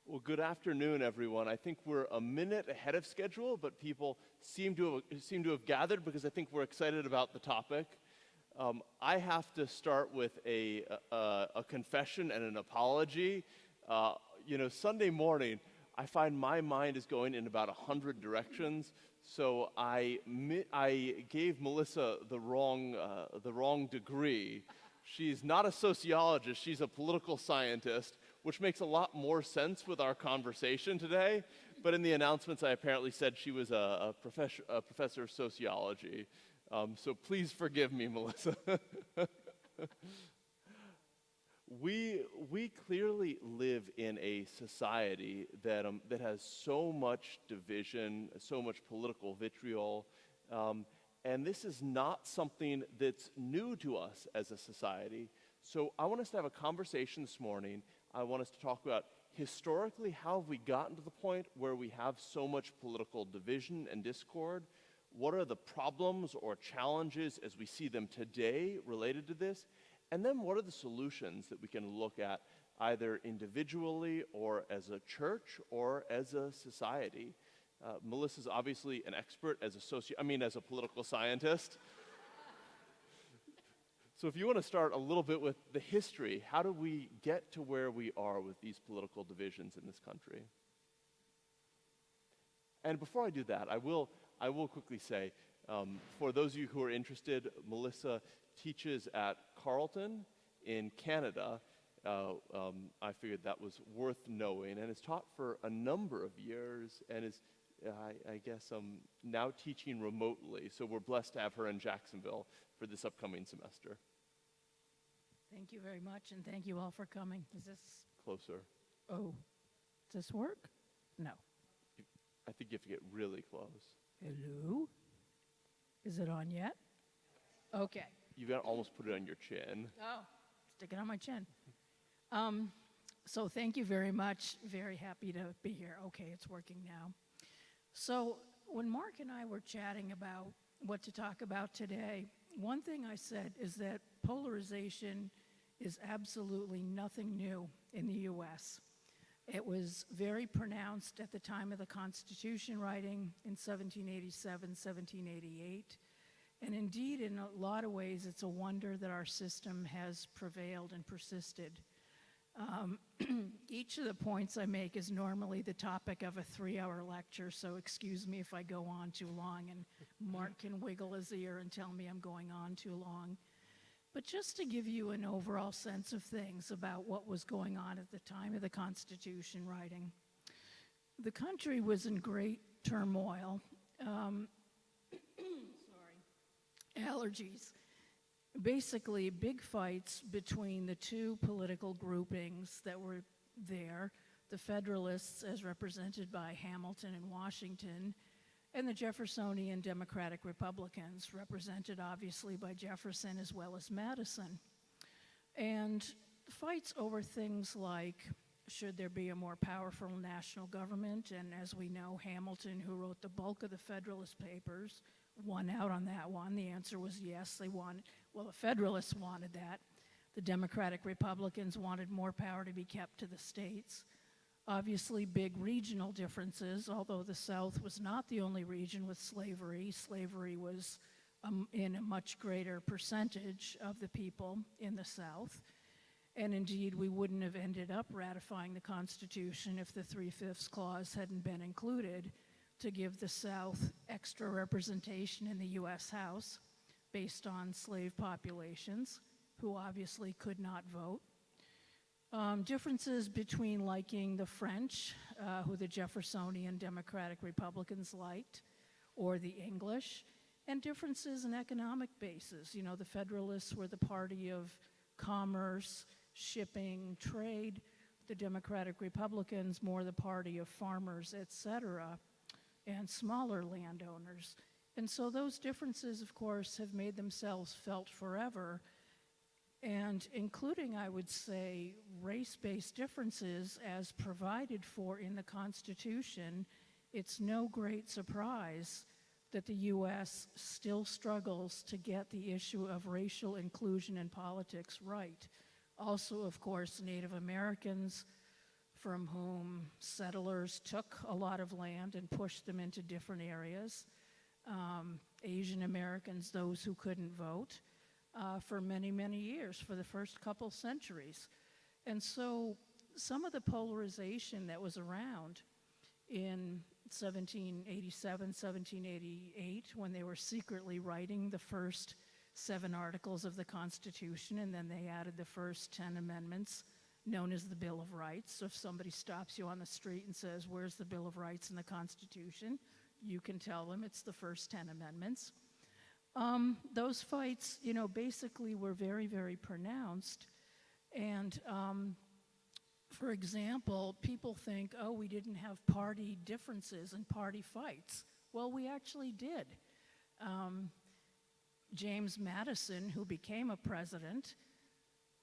Well, good afternoon, everyone. I think we're a minute ahead of schedule, but people seem to have gathered because I think we're excited about the topic. I have to start with a confession and an apology. Sunday morning, I find my mind is going in about 100 directions. So I gave Melissa the wrong degree. She's not a sociologist; she's a political scientist, which makes a lot more sense with our conversation today. But in the announcements, I apparently said she was a professor of sociology. So please forgive me, Melissa. We clearly live in a society that has so much division, so much political vitriol, and this is not something that's new to us as a society. So I want us to have a conversation this morning. I want us to talk about historically how have we gotten to the point where we have so much political division and discord. What are the problems or challenges as we see them today related to this? And then what are the solutions that we can look at either individually or as a church or as a society? Melissa's obviously an expert as a political scientist. So if you want to start a little bit with the history, how do we get to where we are with these political divisions in this country? And before I do that, I will quickly say, for those of you who are interested, Melissa teaches at Carleton in Canada. I figured that was worth knowing, and has taught for a number of years, and is, I guess, now teaching remotely. So we're blessed to have her in Jacksonville for this upcoming semester. Thank you very much, and thank you all for coming. Is this closer? Oh, does this work? No. I think you have to get really close. Hello? Is it on yet? Okay. You got to almost put it on your chin. Oh, stick it on my chin. So thank you very much. Very happy to be here. Okay, it's working now. So when Mark and I were chatting about what to talk about today, one thing I said is that polarization is absolutely nothing new in the U.S. It was very pronounced at the time of the Constitution writing in 1787, 1788. And indeed, in a lot of ways, it's a wonder that our system has prevailed and persisted. Each of the points I make is normally the topic of a 3-hour lecture, so excuse me if I go on too long, and Mark can wiggle his ear and tell me I'm going on too long. But just to give you an overall sense of things about what was going on at the time of the Constitution writing, the country was in great turmoil. Allergies. Basically, big fights between the two political groupings that were there, the Federalists as represented by Hamilton and Washington, and the Jeffersonian Democratic Republicans, represented obviously by Jefferson as well as Madison. And fights over things like, should there be a more powerful national government? And as we know, Hamilton, who wrote the bulk of the Federalist Papers, won out on that one. The answer was yes, the Federalists wanted that. The Democratic Republicans wanted more power to be kept to the states. Obviously, big regional differences, although the South was not the only region with slavery. Slavery was in a much greater percentage of the people in the South. And indeed, we wouldn't have ended up ratifying the Constitution if the 3/5 clause hadn't been included to give the South extra representation in the U.S. House based on slave populations, who obviously could not vote. Differences between liking the French, who the Jeffersonian Democratic Republicans liked, or the English, and differences in economic bases. You know, the Federalists were the party of commerce, shipping, trade. The Democratic Republicans more the party of farmers, etc., and smaller landowners. And so those differences, of course, have made themselves felt forever, and including, I would say, race-based differences as provided for in the Constitution. It's no great surprise that the U.S. still struggles to get the issue of racial inclusion in politics right. Also, of course, Native Americans, from whom settlers took a lot of land and pushed them into different areas. Asian Americans, those who couldn't vote, for many, many years, for the first couple centuries. And so some of the polarization that was around in 1787, 1788, when they were secretly writing the first 7 articles of the Constitution, and then they added the first 10 amendments, known as the Bill of Rights. So if somebody stops you on the street and says, "Where's the Bill of Rights in the Constitution?" you can tell them it's the first 10 amendments. Those fights, basically were very, very pronounced. And for example, people think, oh, we didn't have party differences and party fights. Well, we actually did. James Madison, who became a president,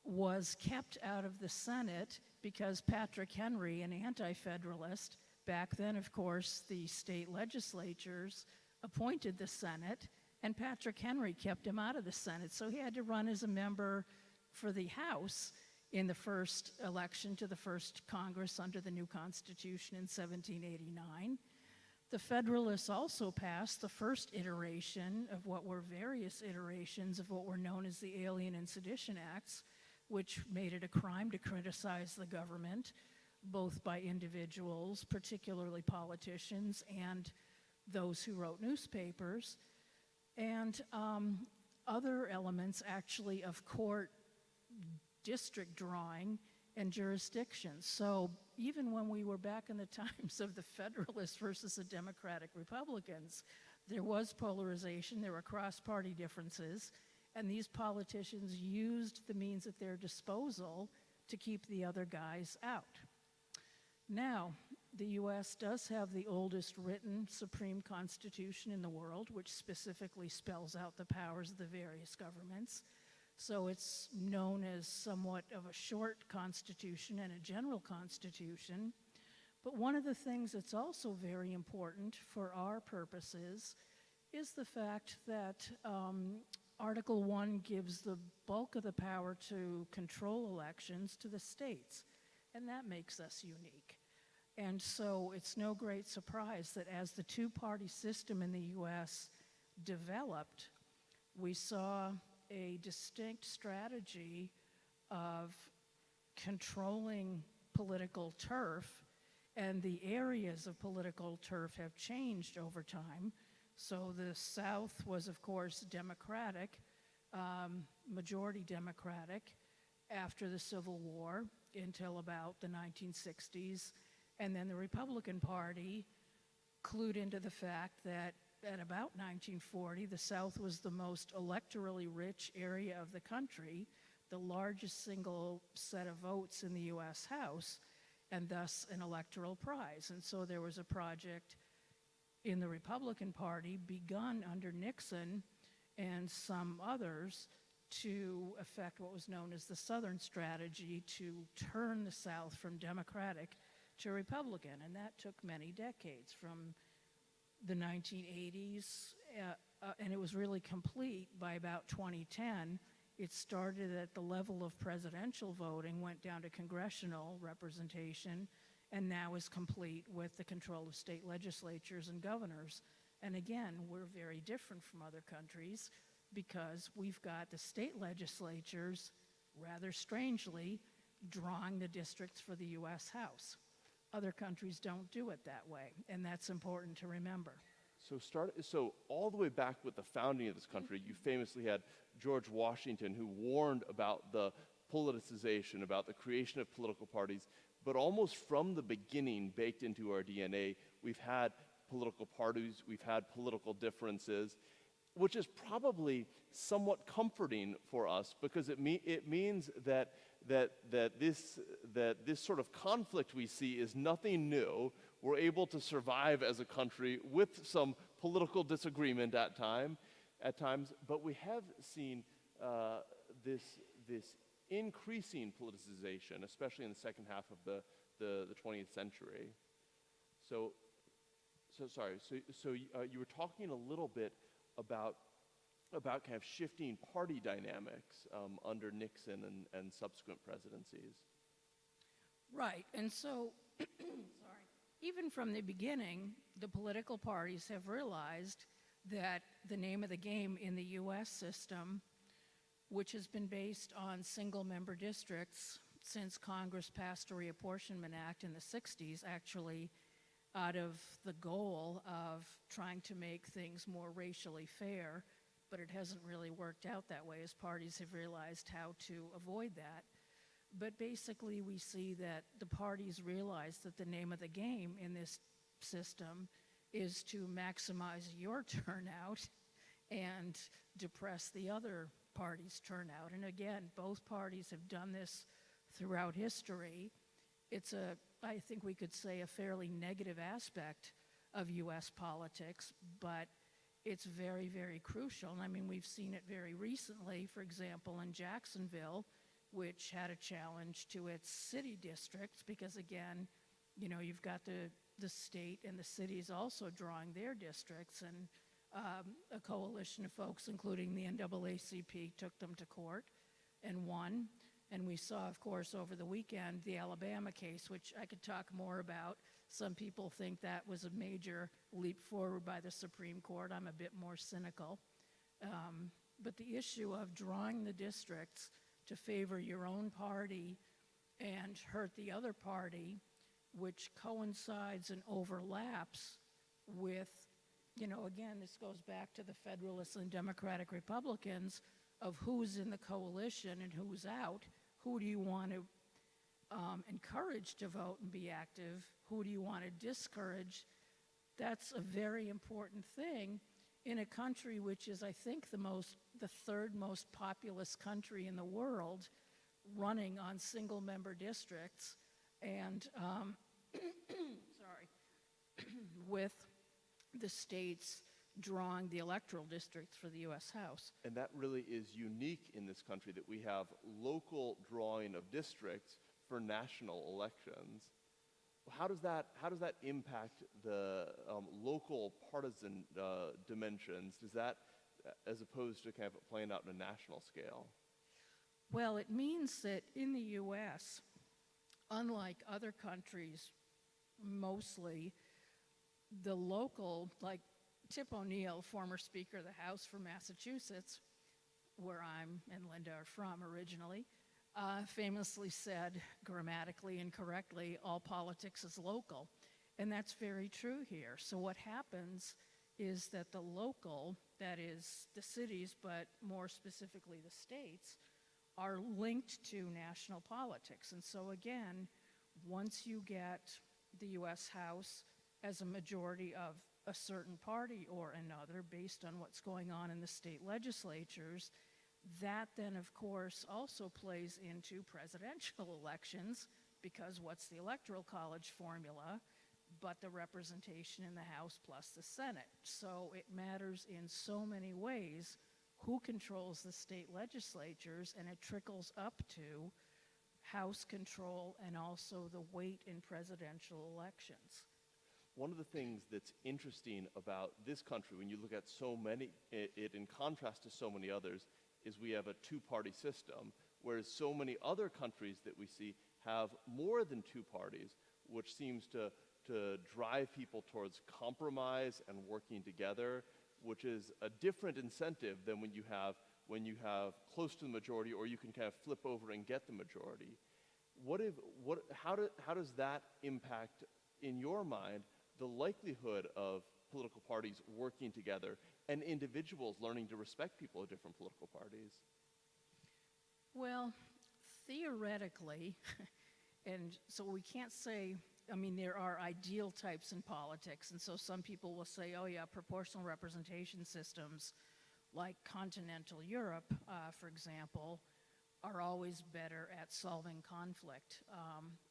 was kept out of the Senate because Patrick Henry, an anti-federalist, back then, of course, the state legislatures appointed the Senate, and Patrick Henry kept him out of the Senate. So he had to run as a member for the House in the first election to the first Congress under the new Constitution in 1789. The Federalists also passed the first iteration of what were various iterations of what were known as the Alien and Sedition Acts, which made it a crime to criticize the government, both by individuals, particularly politicians, and those who wrote newspapers, and other elements actually of court district drawing and jurisdiction. So even when we were back in the times of the Federalists versus the Democratic Republicans, there was polarization, there were cross-party differences, and these politicians used the means at their disposal to keep the other guys out. Now, the U.S. does have the oldest written Supreme Constitution in the world, which specifically spells out the powers of the various governments. So it's known as somewhat of a short constitution and a general constitution. But one of the things that's also very important for our purposes is the fact that Article 1 gives the bulk of the power to control elections to the states, and that makes us unique. And so it's no great surprise that as the two-party system in the U.S. developed, we saw a distinct strategy of controlling political turf, and the areas of political turf have changed over time. So the South was, of course, Democratic, majority Democratic, after the Civil War until about the 1960s. And then the Republican Party clued into the fact that at about 1940, the South was the most electorally rich area of the country, the largest single set of votes in the U.S. House, and thus an electoral prize. And so there was a project in the Republican Party begun under Nixon and some others to effect what was known as the Southern Strategy to turn the South from Democratic to Republican. And that took many decades, from the 1980s, and it was really complete by about 2010. It started at the level of presidential voting, went down to congressional representation, and now is complete with the control of state legislatures and governors. And again, we're very different from other countries because we've got the state legislatures, rather strangely, drawing the districts for the U.S. House. Other countries don't do it that way, and that's important to remember. So all the way back with the founding of this country, you famously had George Washington, who warned about the politicization, about the creation of political parties, but almost from the beginning, baked into our DNA, we've had political parties, we've had political differences, which is probably somewhat comforting for us because it means that this sort of conflict we see is nothing new. We're able to survive as a country with some political disagreement at times, but we have seen this increasing politicization, especially in the second half of the 20th century. So you were talking a little bit about kind of shifting party dynamics under Nixon and subsequent presidencies. Right, and so, sorry, even from the beginning, the political parties have realized that the name of the game in the US system, which has been based on single-member districts since Congress passed a Reapportionment Act in the 60s, actually out of the goal of trying to make things more racially fair, but it hasn't really worked out that way as parties have realized how to avoid that. But basically we see that the parties realize that the name of the game in this system is to maximize your turnout and depress the other party's turnout. And again, both parties have done this throughout history. It's I think we could say, a fairly negative aspect of US politics, but it's very, very crucial. And I mean, we've seen it very recently, for example, in Jacksonville, which had a challenge to its city districts, because again, you know, you've got the state and the cities also drawing their districts, and a coalition of folks, including the NAACP, took them to court and won. And we saw, of course, over the weekend, the Alabama case, which I could talk more about. Some people think that was a major leap forward by the Supreme Court. I'm a bit more cynical. But the issue of drawing the districts to favor your own party and hurt the other party, which coincides and overlaps with, you know, again, this goes back to the Federalists and Democratic Republicans of who's in the coalition and who's out. Who do you want to encourage to vote and be active? Who do you want to discourage? That's a very important thing in a country which is, I think, the third most populous country in the world, running on single-member districts, and sorry, with the states drawing the electoral districts for the U.S. House. And that really is unique in this country, that we have local drawing of districts for national elections. How does that impact the local partisan dimensions? Does that, as opposed to kind of playing out on a national scale? Well, it means that in the U.S., unlike other countries, mostly, the local, like Tip O'Neill, former Speaker of the House from Massachusetts, where I'm and Linda are from originally, famously said, grammatically and correctly, all politics is local. And that's very true here. So what happens is that the local, that is the cities, but more specifically the states, are linked to national politics. And so again, once you get the U.S. House as a majority of a certain party or another based on what's going on in the state legislatures, that then of course also plays into presidential elections, because what's the Electoral College formula but the representation in the House plus the Senate? So it matters in so many ways who controls the state legislatures, and it trickles up to House control and also the weight in presidential elections. One of the things that's interesting about this country, when you look at so many, it in contrast to so many others, is we have a two-party system, whereas so many other countries that we see have more than two parties, which seems to drive people towards compromise and working together, which is a different incentive than when you have close to the majority, or you can kind of flip over and get the majority. How does that impact, in your mind, the likelihood of political parties working together and individuals learning to respect people of different political parties? Well, theoretically, and so we can't say, I mean, there are ideal types in politics, and so some people will say, oh yeah, proportional representation systems like continental Europe, for example, are always better at solving conflict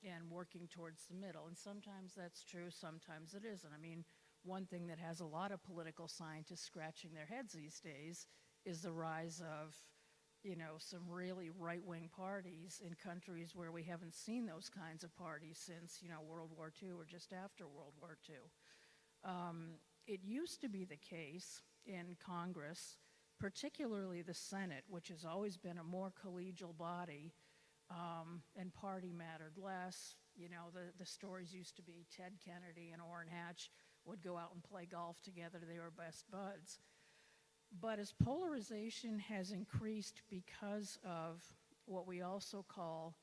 and working towards the middle. And sometimes that's true, sometimes it isn't. I mean, one thing that has a lot of political scientists scratching their heads these days is the rise of, you know, some really right-wing parties in countries where we haven't seen those kinds of parties since, you know, World War II or just after World War II. It used to be the case in Congress, particularly the Senate, which has always been a more collegial body, and party mattered less. You know, the stories used to be Ted Kennedy and Orrin Hatch would go out and play golf together. They were best buds. But as polarization has increased because of what we also call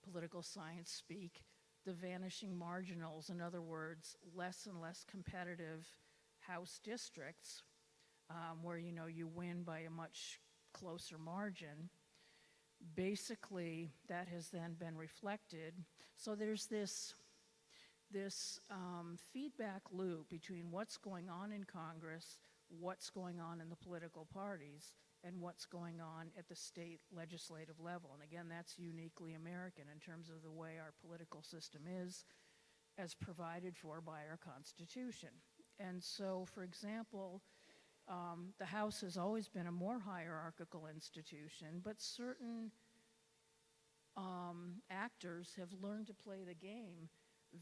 political science speak, the vanishing marginals, in other words, less and less competitive House districts, where you win by a much closer margin, basically that has then been reflected. So there's this feedback loop between what's going on in Congress, what's going on in the political parties, and what's going on at the state legislative level. And again, that's uniquely American in terms of the way our political system is, as provided for by our Constitution. And so, for example, the House has always been a more hierarchical institution, but certain actors have learned to play the game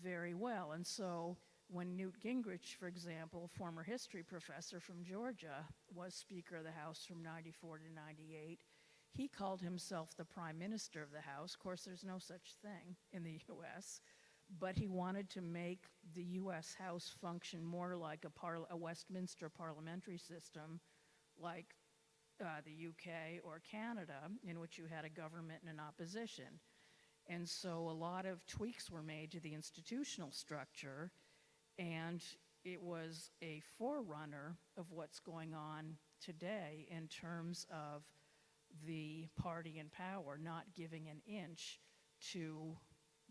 very well. And so when Newt Gingrich, for example, former history professor from Georgia, was Speaker of the House from 94 to 98, he called himself the Prime Minister of the House. Of course, there's no such thing in the U.S., but he wanted to make the U.S. House function more like a Westminster parliamentary system, like the UK or Canada, in which you had a government and an opposition. And so a lot of tweaks were made to the institutional structure, and it was a forerunner of what's going on today in terms of the party in power not giving an inch to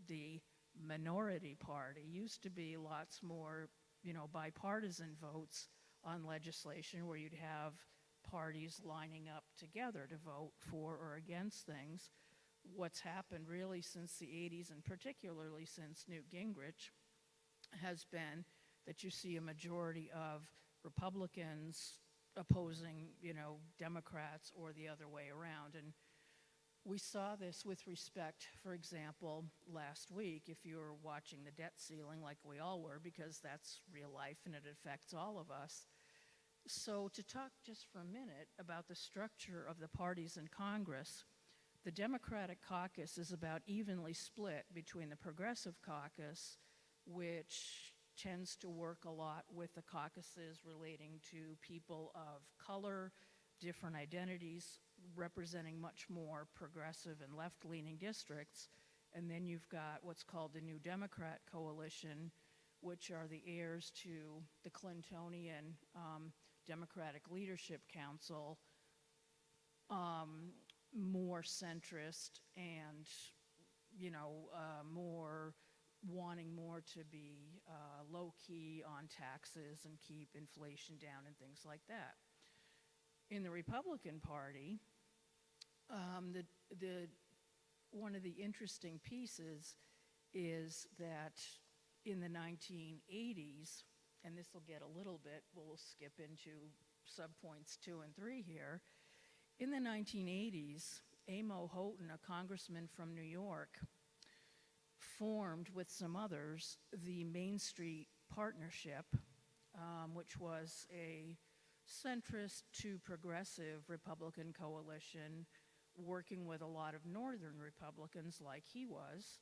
the minority party. Used to be lots more, bipartisan votes on legislation where you'd have parties lining up together to vote for or against things. What's happened really since the 80s, and particularly since Newt Gingrich, has been that you see a majority of Republicans opposing, Democrats, or the other way around. And we saw this with respect, for example, last week, if you were watching the debt ceiling like we all were, because that's real life and it affects all of us. So to talk just for a minute about the structure of the parties in Congress, the Democratic caucus is about evenly split between the Progressive caucus, which tends to work a lot with the caucuses relating to people of color, different identities, representing much more progressive and left-leaning districts. And then you've got what's called the New Democrat Coalition, which are the heirs to the Clintonian Democratic Leadership Council, more centrist and, more wanting more to be low-key on taxes and keep inflation down and things like that. In the Republican Party, one of the interesting pieces is that in the 1980s, and this will get a little bit, we'll skip into subpoints 2 and 3 here. In the 1980s, Amo Houghton, a congressman from New York, formed with some others the Main Street Partnership, which was a centrist to progressive Republican coalition working with a lot of northern Republicans like he was.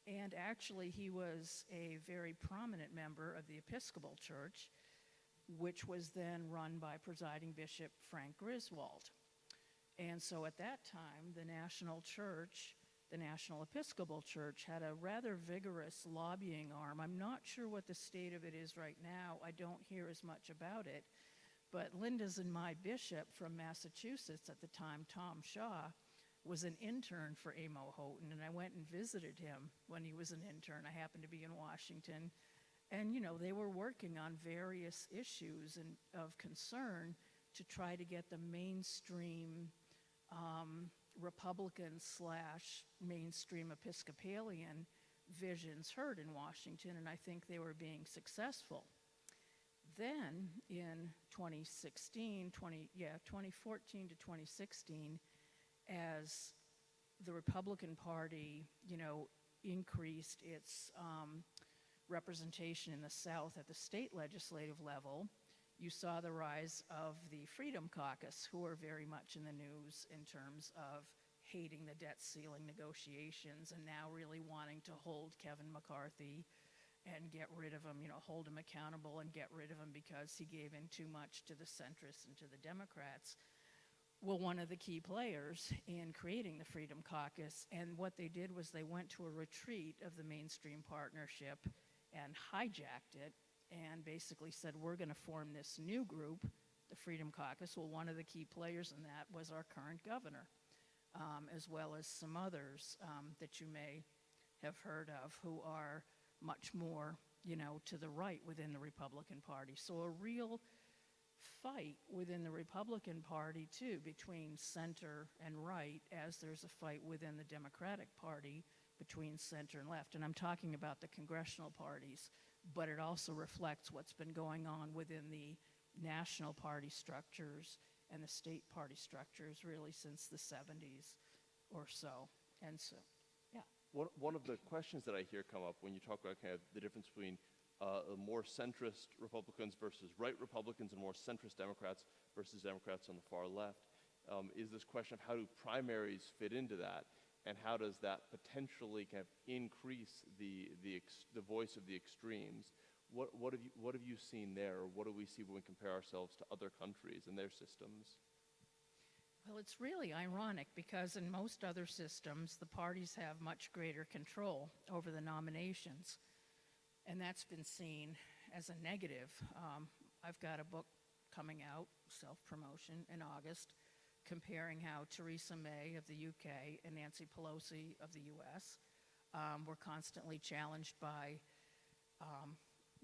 And actually he was a very prominent member of the Episcopal Church, which was then run by presiding Bishop Frank Griswold. And so at that time, the National Church, the National Episcopal Church, had a rather vigorous lobbying arm. I'm not sure what the state of it is right now. I don't hear as much about it. But Linda's and my bishop from Massachusetts at the time, Tom Shaw, was an intern for Amo Houghton, and I went and visited him when he was an intern. I happened to be in Washington. And, they were working on various issues of concern to try to get the mainstream Republican / mainstream Episcopalian visions heard in Washington, and I think they were being successful. Then in 2014 to 2016, as the Republican Party, increased its representation in the South at the state legislative level, you saw the rise of the Freedom Caucus, who are very much in the news in terms of hating the debt ceiling negotiations and now really wanting to hold Kevin McCarthy and get rid of him, hold him accountable and get rid of him because he gave in too much to the centrists and to the Democrats. Well, one of the key players in creating the Freedom Caucus, and what they did was they went to a retreat of the mainstream partnership and hijacked it and basically said, we're going to form this new group, the Freedom Caucus. Well, one of the key players in that was our current governor, as well as some others that you may have heard of who are much more, to the right within the Republican Party. So a real fight within the Republican Party, too, between center and right, as there's a fight within the Democratic Party between center and left. And I'm talking about the congressional parties, but it also reflects what's been going on within the national party structures and the state party structures really since the 70s or so. And so, yeah. One of the questions that I hear come up when you talk about kind of the difference between more centrist Republicans versus right Republicans and more centrist Democrats versus Democrats on the far left is this question of how do primaries fit into that, and how does that potentially kind of increase the voice of the extremes? What have you seen there, or what do we see when we compare ourselves to other countries and their systems? Well, it's really ironic because in most other systems, the parties have much greater control over the nominations. And that's been seen as a negative. I've got a book coming out, self-promotion, in August, comparing how Theresa May of the UK and Nancy Pelosi of the US were constantly challenged by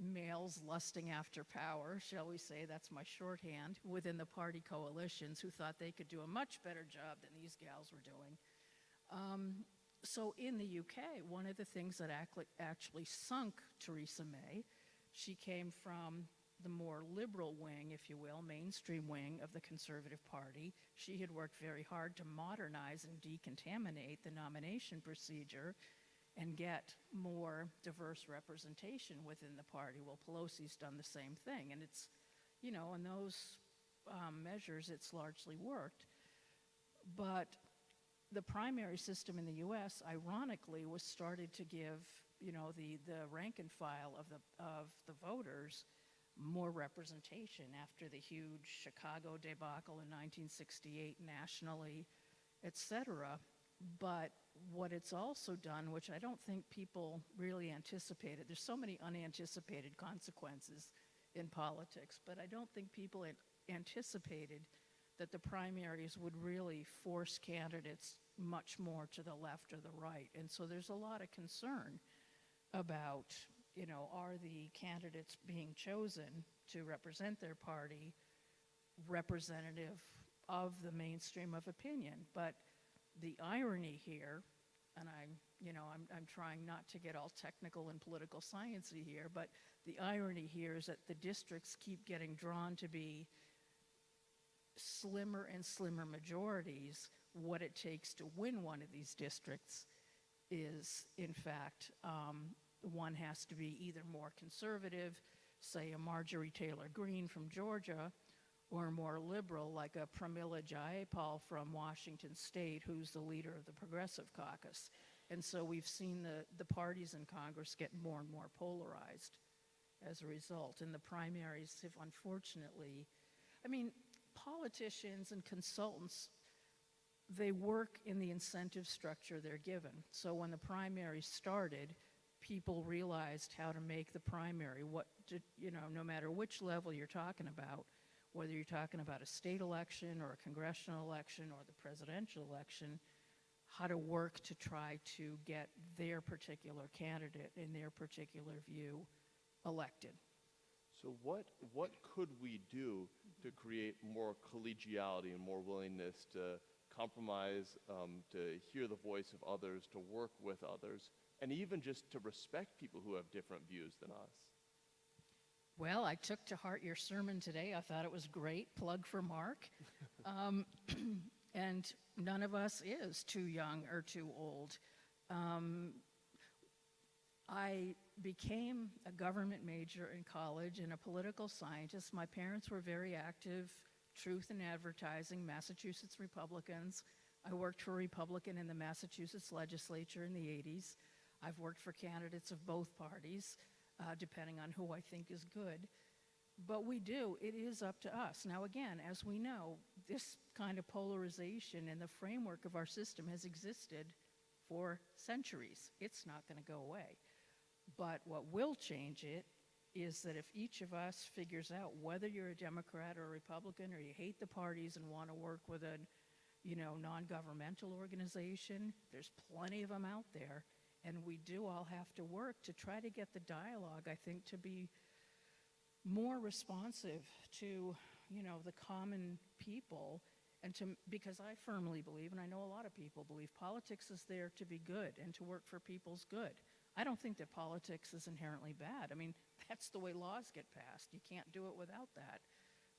males lusting after power, shall we say, that's my shorthand, within the party coalitions who thought they could do a much better job than these gals were doing. So in the UK, one of the things that actually sunk Theresa May, she came from the more liberal wing, if you will, mainstream wing of the Conservative Party. She had worked very hard to modernize and decontaminate the nomination procedure and get more diverse representation within the party. Well, Pelosi's done the same thing, and it's, in those measures, it's largely worked. But the primary system in the U.S., ironically, was started to give, the rank and file of the voters more representation after the huge Chicago debacle in 1968 nationally, et cetera. But what it's also done, which I don't think people really anticipated, there's so many unanticipated consequences in politics, but I don't think people anticipated that the primaries would really force candidates much more to the left or the right. And so there's a lot of concern about, are the candidates being chosen to represent their party representative of the mainstream of opinion? But the irony here, and I'm trying not to get all technical and political sciencey here, but the irony here is that the districts keep getting drawn to be slimmer and slimmer majorities. What it takes to win one of these districts is, in fact, one has to be either more conservative, say a Marjorie Taylor Greene from Georgia, or more liberal, like a Pramila Jayapal from Washington State, who's the leader of the Progressive Caucus. And so we've seen the parties in Congress get more and more polarized as a result. And the primaries have unfortunately, politicians and consultants, they work in the incentive structure they're given. So when the primaries started, people realized how to make the primary, no matter which level you're talking about, whether you're talking about a state election or a congressional election or the presidential election, how to work to try to get their particular candidate in their particular view elected. So what could we do to create more collegiality and more willingness to compromise, to hear the voice of others, to work with others, and even just to respect people who have different views than us? Well, I took to heart your sermon today. I thought it was great. Plug for Mark. And none of us is too young or too old. I became a government major in college and a political scientist. My parents were very active, truth in advertising, Massachusetts Republicans. I worked for a Republican in the Massachusetts legislature in the 80s. I've worked for candidates of both parties, depending on who I think is good. But it is up to us. Now again, as we know, this kind of polarization in the framework of our system has existed for centuries. It's not going to go away. But what will change it is that if each of us figures out whether you're a Democrat or a Republican, or you hate the parties and want to work with a non-governmental organization, there's plenty of them out there. And we do all have to work to try to get the dialogue, I think, to be more responsive to, the common people, and because I firmly believe, and I know a lot of people believe, politics is there to be good and to work for people's good. I don't think that politics is inherently bad. I mean, that's the way laws get passed. You can't do it without that.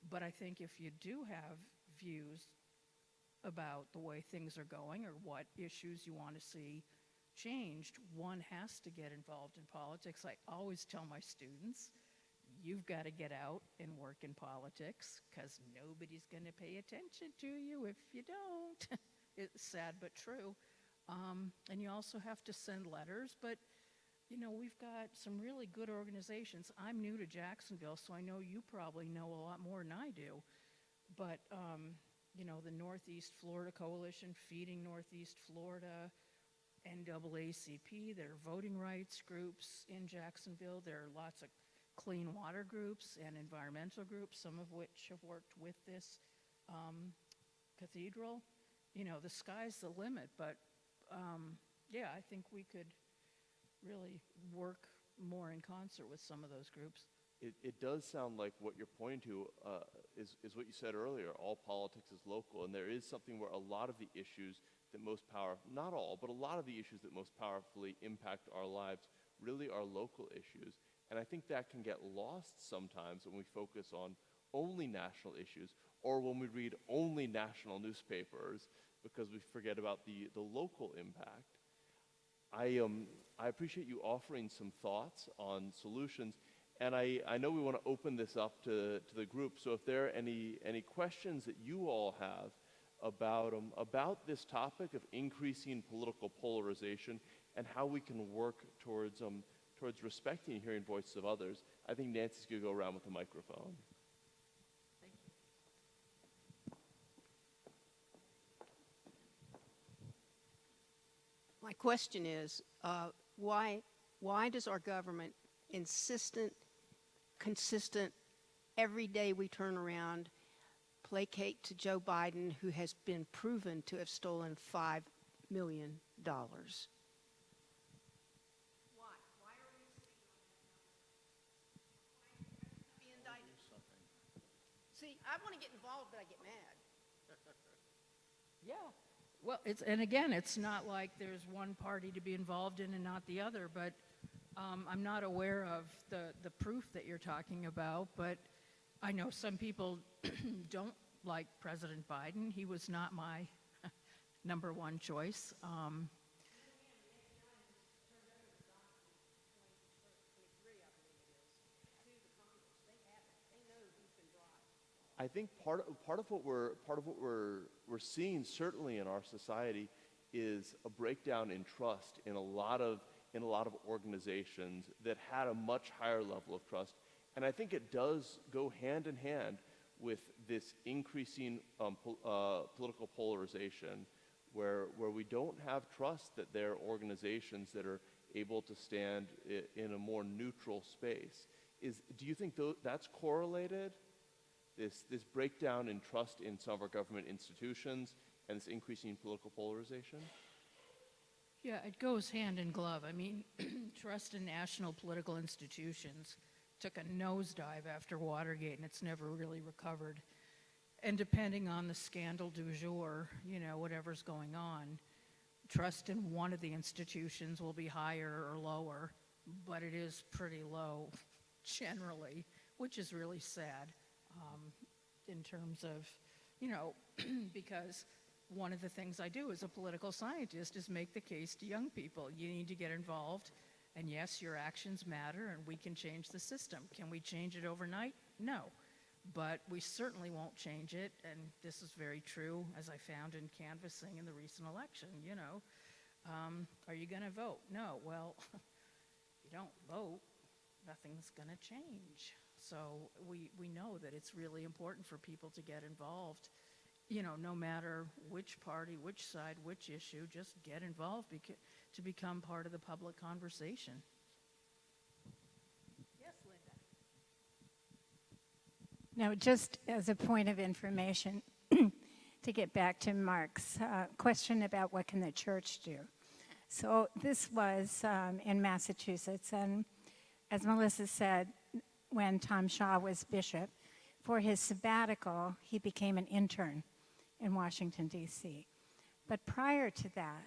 But I think if you do have views about the way things are going or what issues you want to see changed, one has to get involved in politics. I always tell my students, you've got to get out and work in politics because nobody's going to pay attention to you if you don't. It's sad but true. And you also have to send letters, but we've got some really good organizations. I'm new to Jacksonville, so I know you probably know a lot more than I do. But, the Northeast Florida Coalition, Feeding Northeast Florida, NAACP, there are voting rights groups in Jacksonville. There are lots of clean water groups and environmental groups, some of which have worked with this cathedral. The sky's the limit, but I think we could really work more in concert with some of those groups. It does sound like what you're pointing to is what you said earlier. All politics is local, and there is something where a lot of the issues that not all, but a lot of the issues that most powerfully impact our lives really are local issues. And I think that can get lost sometimes when we focus on only national issues, or when we read only national newspapers, because we forget about the local impact. I appreciate you offering some thoughts on solutions. And I know we want to open this up to the group, so if there are any questions that you all have about this topic of increasing political polarization and how we can work towards respecting and hearing voices of others, I think Nancy's going to go around with the microphone. Thank you. My question is, why does our government consistent, every day we turn around, placate to Joe Biden, who has been proven to have stolen $5 million? Why? Why are we be indicted? See, I want to get involved, but I get mad. Yeah. Well, it's not like there's one party to be involved in and not the other, but I'm not aware of the proof that you're talking about, but I know some people don't like President Biden. He was not my number one choice. I think part of what we're seeing certainly in our society is a breakdown in trust in a lot of organizations that had a much higher level of trust. And I think it does go hand in hand with this increasing political polarization where we don't have trust that there are organizations that are able to stand in a more neutral space. Do you think that's correlated? This breakdown in trust in some of our government institutions and this increasing political polarization? Yeah, it goes hand in glove. I mean, trust in national political institutions took a nosedive after Watergate, and it's never really recovered. And depending on the scandal du jour, whatever's going on, trust in one of the institutions will be higher or lower, but it is pretty low generally, which is really sad in terms of, because one of the things I do as a political scientist is make the case to young people. You need to get involved, and yes, your actions matter, and we can change the system. Can we change it overnight? No. but we certainly won't change it, and this is very true, as I found in canvassing in the recent election, you know. Are you going to vote? No. Well, if you don't vote, nothing's going to change. So we know that it's really important for people to get involved, you know, no matter which party, which side, which issue, just get involved to become part of the public conversation. Yes, Linda. Now, just as a point of information, to get back to Mark's question about what can the church do. So this was in Massachusetts, and as Melissa said, when Tom Shaw was bishop, for his sabbatical, he became an intern in Washington, D.C. But prior to that,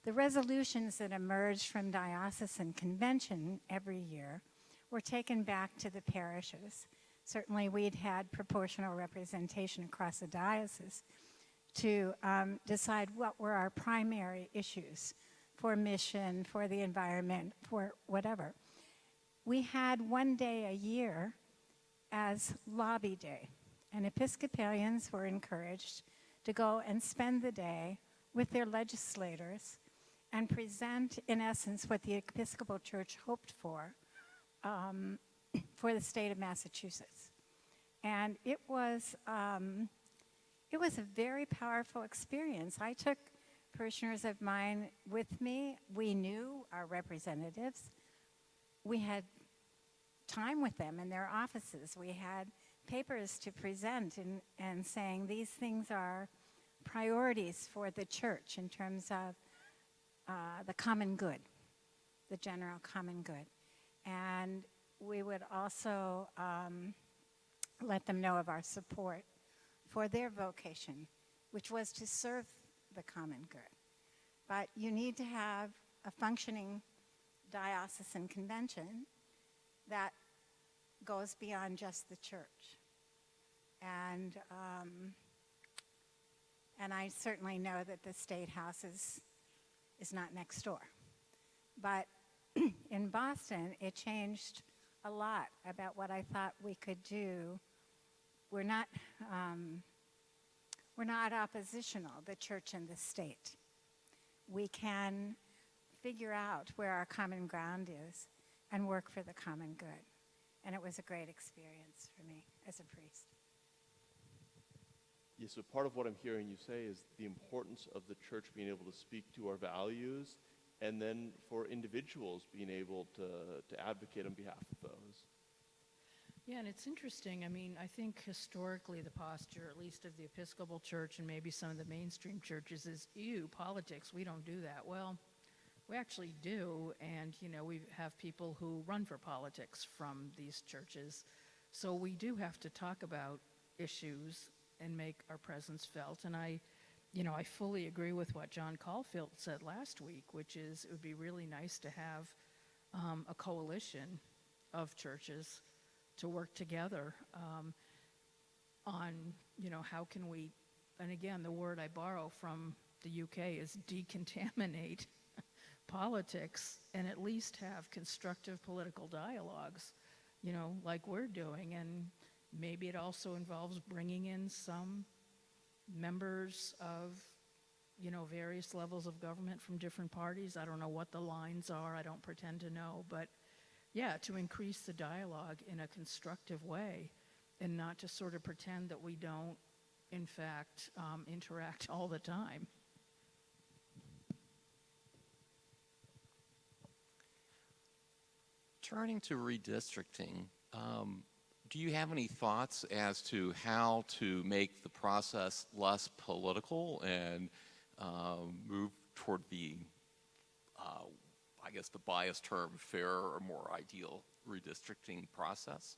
the resolutions that emerged from diocesan convention every year were taken back to the parishes. Certainly, we'd had proportional representation across the diocese to decide what were our primary issues for mission, for the environment, for whatever. We had one day a year as lobby day, and Episcopalians were encouraged to go and spend the day with their legislators and present, in essence, what the Episcopal Church hoped for the state of Massachusetts. And it was a very powerful experience. I took parishioners of mine with me. We knew our representatives. We had time with them in their offices. We had papers to present and saying these things are priorities for the church in terms of the common good, the general common good. And we would also let them know of our support for their vocation, which was to serve the common good. But you need to have a functioning diocesan convention that goes beyond just the church. And I certainly know that the State House is not next door. But in Boston, it changed a lot about what I thought we could do. We're not oppositional, the church and the state. We can figure out where our common ground is and work for the common good. And it was a great experience for me as a priest. Yeah, so part of what I'm hearing you say is the importance of the church being able to speak to our values, and then for individuals being able to advocate on behalf of those. Yeah, and it's interesting. I mean, I think historically the posture, at least of the Episcopal Church and maybe some of the mainstream churches, is, ew, politics, we don't do that. Well, we actually do, and, you know, we have people who run for politics from these churches. So we do have to talk about issues and make our presence felt. And I fully agree with what John Caulfield said last week, which is it would be really nice to have a coalition of churches to work together on, you know, how can we, and again, the word I borrow from the UK is decontaminate politics and at least have constructive political dialogues, you know, like we're doing. And maybe it also involves bringing in some members of, you know, various levels of government from different parties. I don't know what the lines are. I don't pretend to know. But, yeah, to increase the dialogue in a constructive way and not to sort of pretend that we don't, in fact, interact all the time. Turning to redistricting, do you have any thoughts as to how to make the process less political and move toward the, I guess the biased term, fair or more ideal redistricting process?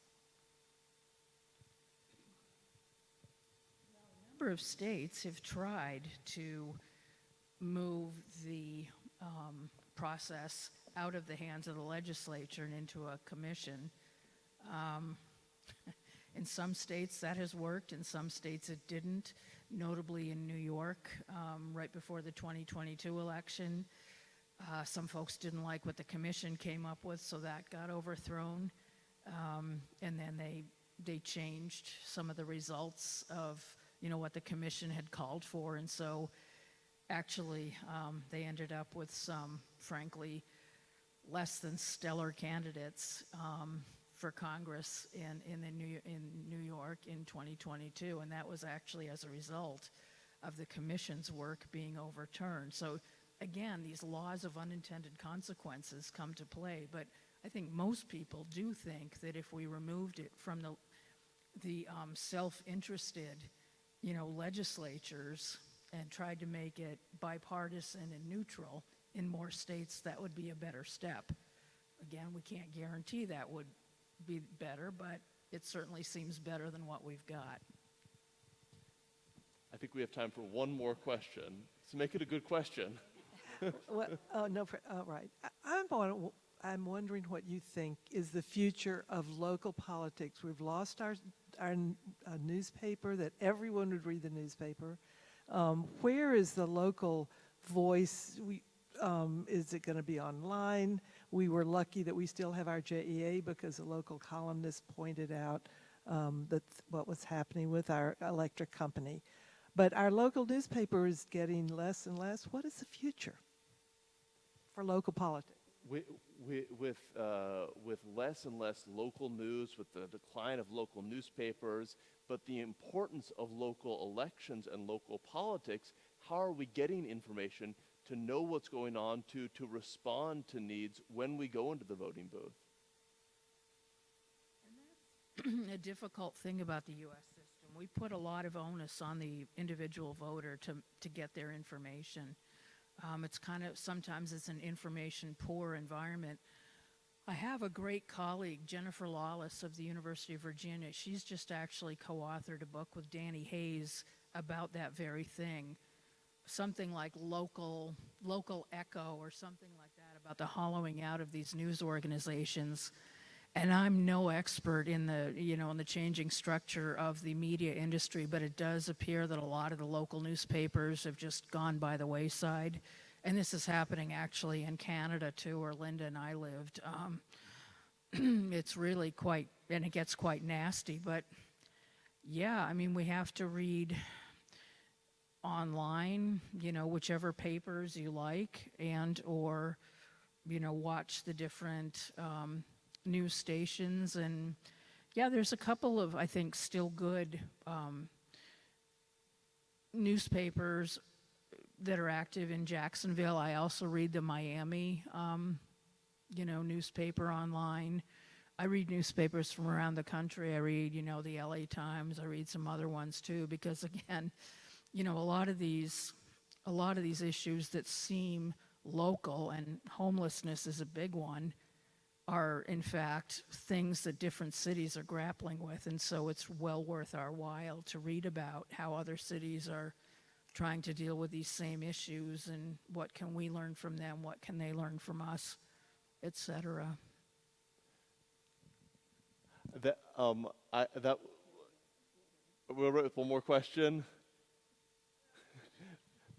A number of states have tried to move the process out of the hands of the legislature and into a commission. In some states that has worked, in some states it didn't, notably in New York, right before the 2022 election. Some folks didn't like what the commission came up with, so that got overthrown. And then they they changed some of the results of, what the commission had called for. And so actually, they ended up with some, frankly, less than stellar candidates for Congress in New York in 2022, and that was actually as a result of the commission's work being overturned. So again, these laws of unintended consequences come to play, but I think most people do think that if we removed it from the self-interested, legislatures and tried to make it bipartisan and neutral in more states, that would be a better step. Again, we can't guarantee that would be better, but it certainly seems better than what we've got. I think we have time for one more question. So make it a good question. Well, no, right. I'm wondering what you think is the future of local politics. We've lost our newspaper, that everyone would read the newspaper. Where is the local voice? Is it going to be online? We were lucky that we still have our JEA because a local columnist pointed out what was happening with our electric company. But our local newspaper is getting less and less. What is the future for local politics? With less and less local news, with the decline of local newspapers, but the importance of local elections and local politics, how are we getting information to know what's going on, to respond to needs when we go into the voting booth? And that's a difficult thing about the U.S. system. We put a lot of onus on the individual voter to get their information. It's sometimes it's an information poor environment. I have a great colleague, Jennifer Lawless of the University of Virginia. She's just actually co-authored a book with Danny Hayes about that very thing. Something like local echo or something like that, about the hollowing out of these news organizations. And I'm no expert in the changing structure of the media industry, but it does appear that a lot of the local newspapers have just gone by the wayside. And this is happening actually in Canada too, where Linda and I lived. It's really and it gets quite nasty, but yeah, I mean, we have to read online, whichever papers you like, or watch the different news stations. And yeah, there's a couple of, I think, still good newspapers that are active in Jacksonville. I also read the Miami newspaper online. I read newspapers from around the country. I read the LA Times. I read some other ones too, because again, a lot of these issues that seem local, and homelessness is a big one, are in fact things that different cities are grappling with. And so it's well worth our while to read about how other cities are trying to deal with these same issues, and what can we learn from them, what can they learn from us, etc. We're right with one more question.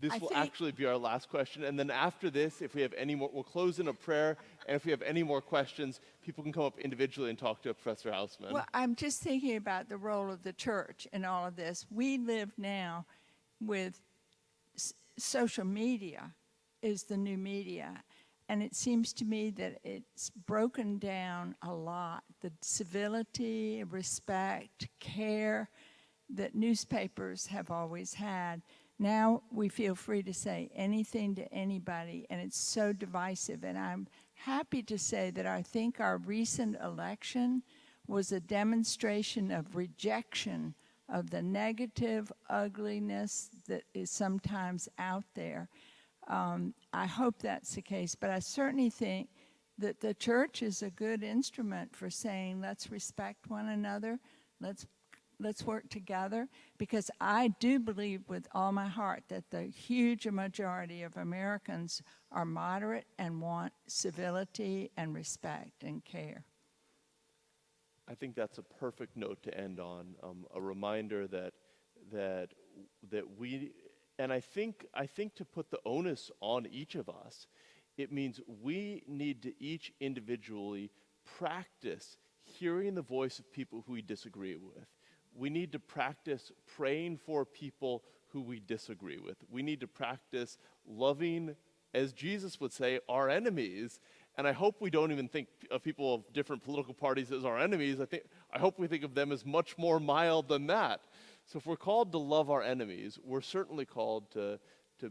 This will actually be our last question, and then after this, if we have any more, we'll close in a prayer, and if we have any more questions, people can come up individually and talk to Professor Haussman. Well, I'm just thinking about the role of the church in all of this. We live now with social media is the new media, and it seems to me that it's broken down a lot. The civility, respect, care that newspapers have always had. Now we feel free to say anything to anybody, and it's so divisive. And I'm happy to say that I think our recent election was a demonstration of rejection of the negative ugliness that is sometimes out there. I hope that's the case, but I certainly think that the church is a good instrument for saying, let's respect one another, let's work together, because I do believe with all my heart that the huge majority of Americans are moderate and want civility and respect and care. I think that's a perfect note to end on. A reminder that we, and I think to put the onus on each of us, it means we need to each individually practice hearing the voice of people who we disagree with. We need to practice praying for people who we disagree with. We need to practice loving, as Jesus would say, our enemies. And I hope we don't even think of people of different political parties as our enemies. I hope we think of them as much more mild than that. So if we're called to love our enemies, we're certainly called to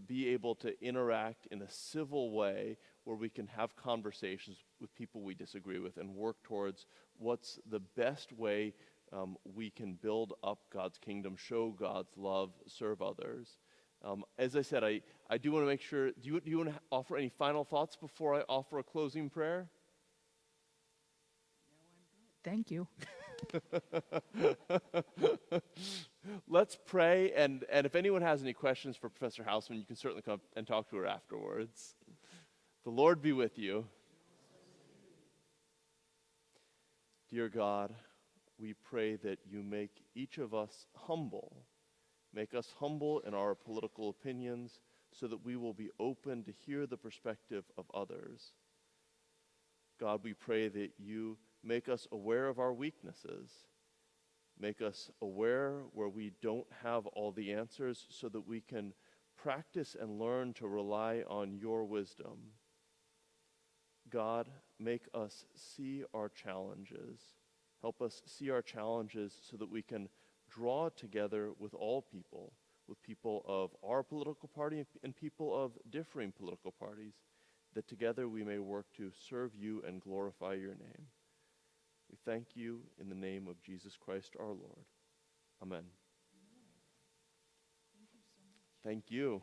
be able to interact in a civil way where we can have conversations with people we disagree with and work towards what's the best way we can build up God's kingdom, show God's love, serve others. As I said, I do want to make sure, do you want to offer any final thoughts before I offer a closing prayer? Thank you. Let's pray, and if anyone has any questions for Professor Haussman, you can certainly come and talk to her afterwards. The Lord be with you. Dear God, we pray that you make each of us humble. Make us humble in our political opinions so that we will be open to hear the perspective of others. God, we pray that you make us aware of our weaknesses. Make us aware where we don't have all the answers so that we can practice and learn to rely on your wisdom. God, make us see our challenges. Help us see our challenges so that we can draw together with all people, with people of our political party and people of differing political parties, that together we may work to serve you and glorify your name. We thank you in the name of Jesus Christ our Lord. Amen. Thank you.